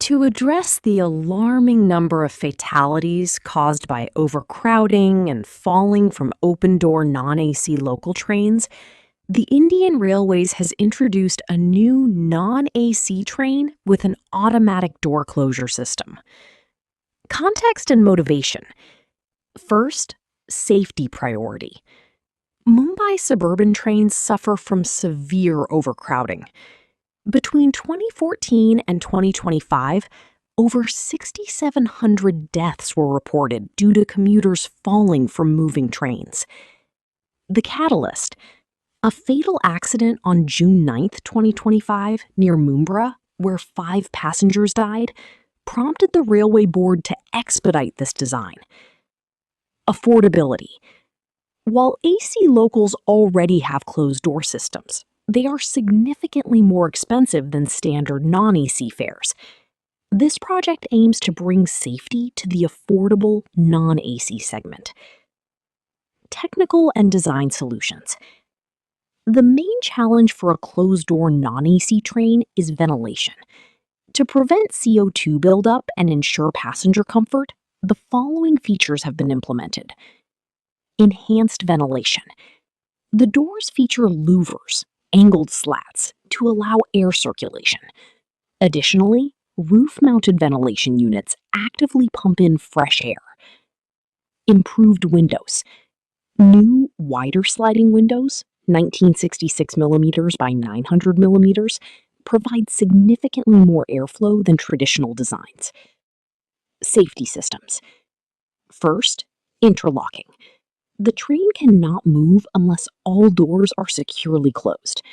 To address the alarming number of fatalities caused by overcrowding and falling from open-door non-AC local trains, the Indian Railways has introduced a new non-AC train with an automatic door closure system. Context and motivation. First, safety priority. Mumbai suburban trains suffer from severe overcrowding. Between 2014 and 2025, over 6,700 deaths were reported due to commuters falling from moving trains. The catalyst: a fatal accident on June 9, 2025, near Mumbai, where 5 passengers died, prompted the railway board to expedite this design. Affordability. While AC locals already have closed-door systems, they are significantly more expensive than standard non-AC fares. This project aims to bring safety to the affordable non-AC segment. Technical and design solutions. The main challenge for a closed-door non-AC train is ventilation. To prevent CO2 buildup and ensure passenger comfort, the following features have been implemented. Enhanced ventilation. The doors feature louvers, angled slats, to allow air circulation. Additionally, roof-mounted ventilation units actively pump in fresh air. Improved windows. New, wider sliding windows, 1966mm by 900mm, provide significantly more airflow than traditional designs. Safety systems. First, interlocking. The train cannot move unless all doors are securely closed.